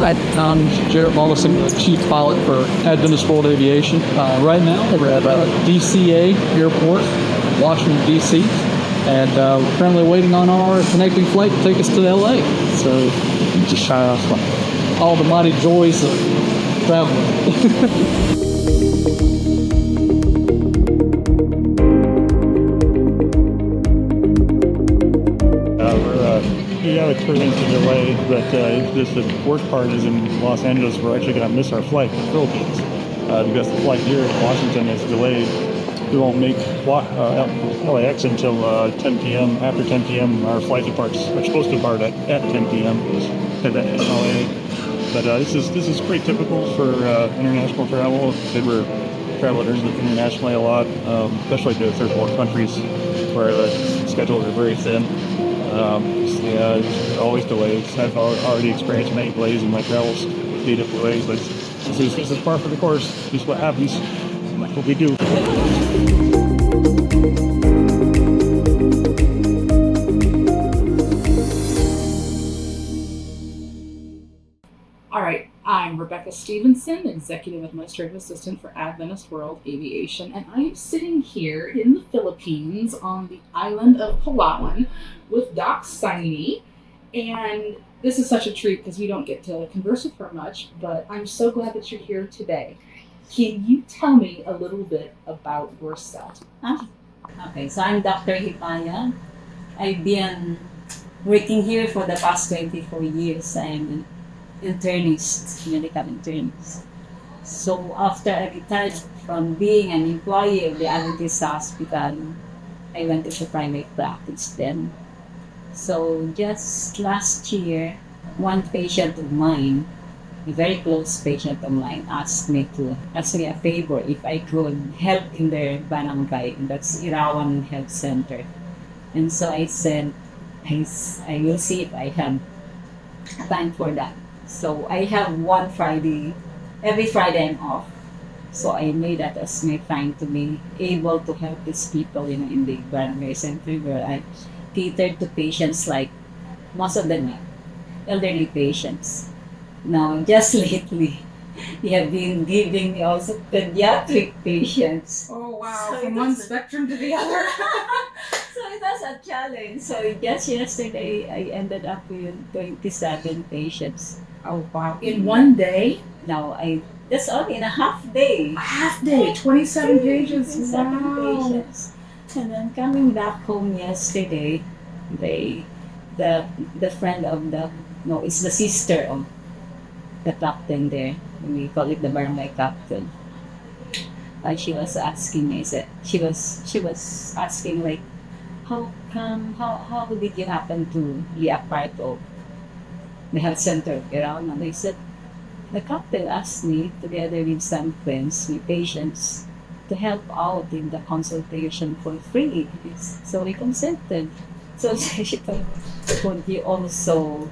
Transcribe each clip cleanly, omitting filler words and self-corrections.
I'm Jared Mollison, the Chief Pilot for Adventist World Aviation. Right now, we're at DCA Airport, Washington, D.C., and we're currently waiting on our connecting flight to take us to L.A. So, just all the mighty joys of traveling. Yeah, experienced a delay, but just the worst part is in Los Angeles, we're actually going to miss our flight to the Philippines because the flight here in Washington is delayed. We won't make LAX until 10 p.m. After 10 p.m., our flight departs are supposed to depart at 10 p.m. at LA. But this is pretty typical for international travel. They were travelers internationally a lot, especially to third world countries where the schedules are very thin. There's always delays. I've already experienced many delays in my travels, data delays, but this is par for the course. This is what happens. That's what we do. All right, I'm Rebecca Stevenson, Executive Administrative Assistant for Adventist World Aviation, and I'm sitting here in the Philippines on the island of Palawan with Doc Saini, and this is such a treat because we don't get to converse with her much, but I'm so glad that you're here today. Can you tell me a little bit about yourself? Okay, so I'm Dr. Hipaya. I've been working here for the past 24 years. I'm an internist, medical internist. So after I retired from being an employee of the Adventist Hospital, I went into private practice then. So just last year, one patient of mine, a very close patient of mine, asked me a favor if I could help in their barangay, and that's Irawan Health Center. And so I said, I will see if I have time for that. So I have one Friday, every Friday I'm off. So I made that as my time to be able to help these people in the barangay center where I catered to patients like most of them elderly patients. Now, just lately, they have been giving me also pediatric patients. Oh wow, So from one spectrum to the other. So it was a challenge. So just yesterday, I ended up with 27 patients. Oh wow, in one day? Now, that's only in a half day. A half day, 27 pages. 27 Wow. patients. And then coming back home yesterday, the friend of it's the sister of the captain there. We call it the barangay captain. She was asking me, she was asking like, how did you happen to be a part of the health center around? And I said, the captain asked me together with some friends, with patients, to help out in the consultation for free. So we consented. So she told, could you also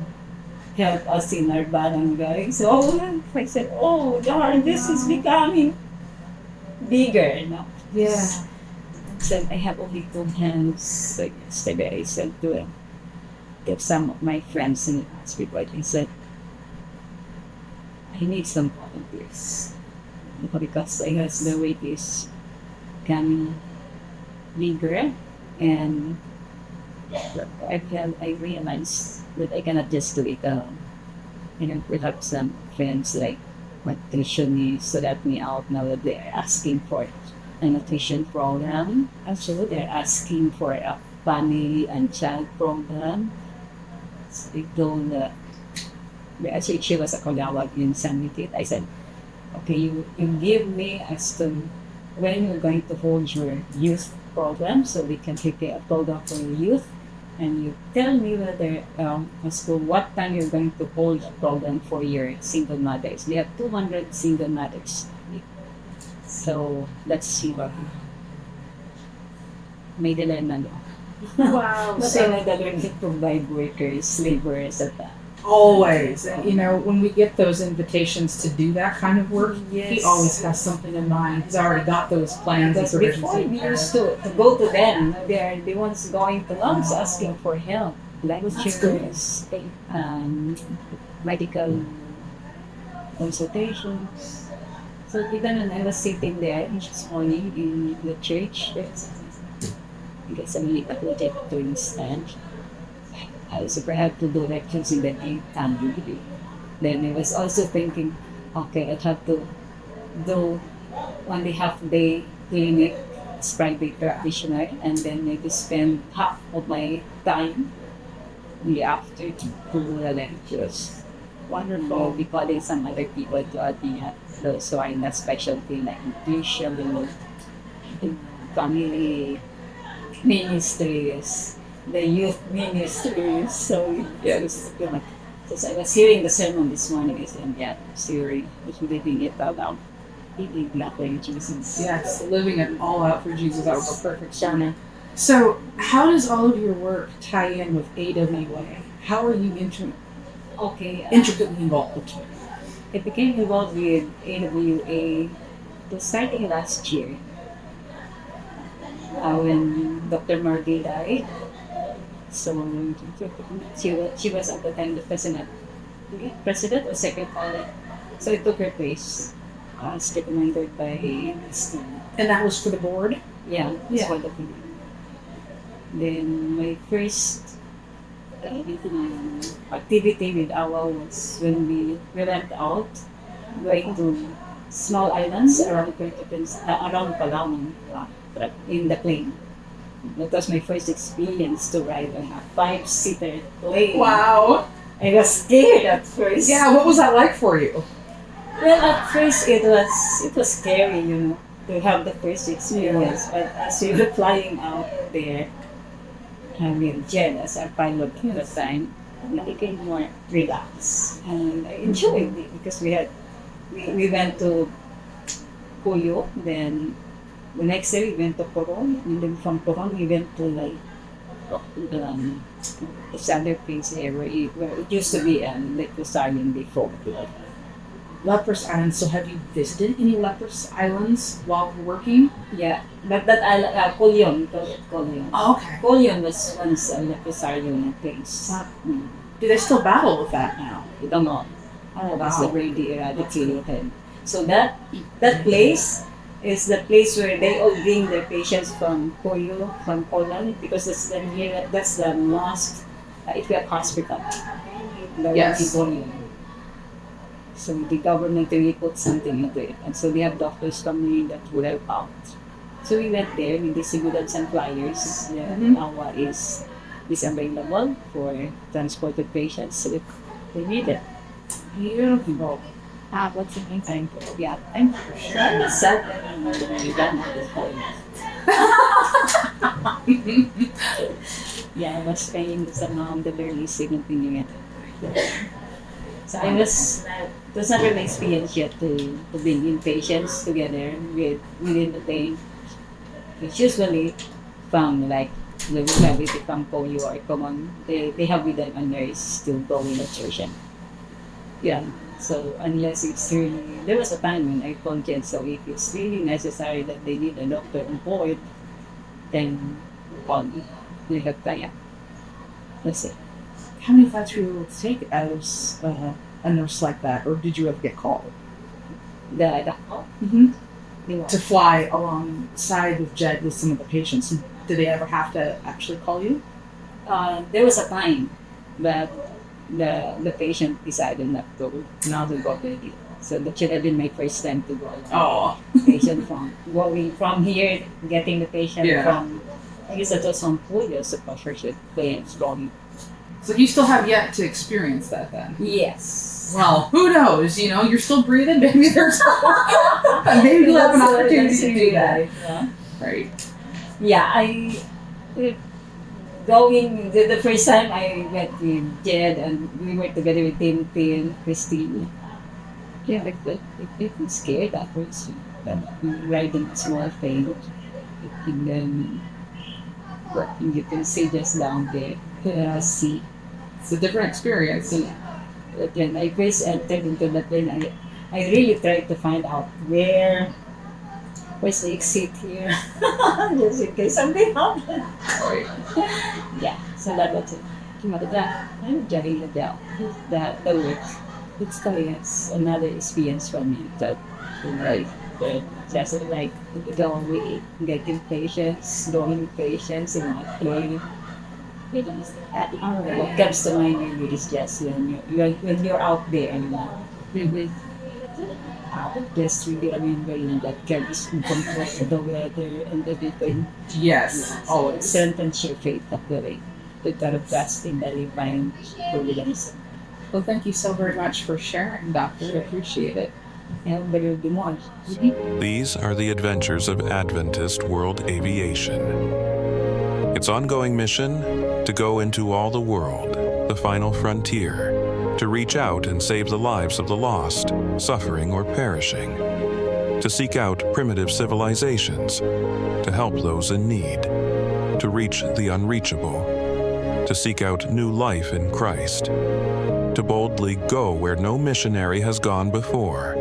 help us in our barangay? So I said, oh darn, this is becoming bigger now. Yeah. Said I have only 2 hands. So yesterday I said to get some of my friends in the hospital. I said, I need some volunteers because I guess the weight is becoming bigger, and I realized that I cannot just do it alone. We have some friends like nutritionists so that me out now that they're asking for a nutrition program. Actually, they're asking for a family and child program. So they told actually she was a colleague in San Miguel. I said, okay, you give me as to when you're going to hold your youth program so we can prepare a program for your youth, and you tell me whether as to what time you're going to hold a program for your single mothers. We have 200 single mothers. So that's your may dilemma. Wow. But So I know that we're going to provide workers, laborers at that. always, and when we get those invitations to do that kind of work, he always has something in mind. He's already got those plans. Because before we used to go to them, they're the ones going to lunch asking for help. Lectures, medical consultations. So even when I was sitting there each morning in the church, because I'm really apologetic to stand, I was super happy to do lectures in the nighttime. Then I was also thinking, okay, I have to do only half day clinic as private practitioner and then maybe spend half of my time in the after to do the lectures. Wonderful. Be calling some other people to attend those who are in a specialty like nutrition, family ministries, the youth ministries. So yes, because I was hearing the sermon this morning, I said, yeah, Siri, was living it out loud. Eating nothing, Jesus. Yes, living it all out for Jesus. That was a perfect sermon. So, how does all of your work tie in with AWA? How are you Okay, intricately involved? I became involved with AWA starting last year when Dr. Margie died. So she was at the time the president or secretary. So I took her place as recommended by Steve. And that was for the board? Yeah, it's Yeah. for the board. Then my first activity with AWA was when we went out, going to small islands around Puerto Princesa, around Palawan, in the plane. That was my first experience to ride on a 5-seater plane. Wow. I was scared at first. Yeah, what was that like for you? Well, at first it was scary, to have the first experience. But as we were flying out there, having Jen as our pilot at the time, I became more relaxed and I enjoyed it because we went to Puyo, then the next day we went to Coron, and then from Coron we went to like this other place there where it used to be like Rosarian before. Leprous Islands. So have you visited any leprous islands while working? Yeah, but that I Colyon, Colyon. Oh, okay. Colyon was once a Rosarian place. Do they still battle with that now? I don't know. Oh, That's wow. already eradicated. So that place is the place where they all bring their patients from Puyo, from Colon, because that's the most Ethiopic hospital. The Yes. one in Colon. So the government really put something into it. And so they have doctors coming that would help out. So we went there, we distributed some flyers. AWA is available for transported patients so if they need it. Beautiful. What's the name? Thank you. Yeah, thank you. Sure. I'm sad that we don't have this point. Yeah, I was paying some the barely signaling it. So it was not an experience yet to bring in patients together within the day. It's usually from like the reality from polio or common, they have with them a nurse to go in the church. Yeah. So unless it's really, there was a time when I told kids, so if it's really necessary that they need a doctor on board, then call me. They have time. That's it. How many flights were you able to take as a nurse like that, or did you ever get called? The To fly alongside with Jed with some of the patients? Did they ever have to actually call you? there was a time, but the patient decided not to go to it. So that should have been my first time to go. Oh. Patient going from here, getting the patient Yeah. from, I guess that was from Puyo, so for sure, planes from. So you still have yet to experience that then? Yes. Well, who knows? You're still breathing. Maybe there's maybe you'll have an opportunity to do that. Yeah. Right. Yeah, going the first time I went with Jed and we were together with Tim, Christine. Yeah, it was scared at first. But we ride in a small plane and then you can see just down there, sea. It's a different experience. But when I first entered into the plane, I really tried to find out where's the exit here, just in case something happens. Right. Yeah, so that was it. But I'm enjoying the work. It's yes, another experience for me that Right. that just like going with getting patience, going with patience and not going. All What right. comes to mind really is just when you're out there and Mhm. just really remembering that God is in control of the weather and everything. Yes, always. Strengthens your faith of the way. The kind of trusting that you find providence. Well, thank you so very much for sharing, Doctor. I appreciate it. And better be more. These are the adventures of Adventist World Aviation. Its ongoing mission: to go into all the world, the final frontier, to reach out and save the lives of the lost, suffering, or perishing, to seek out primitive civilizations, to help those in need, to reach the unreachable, to seek out new life in Christ, to boldly go where no missionary has gone before,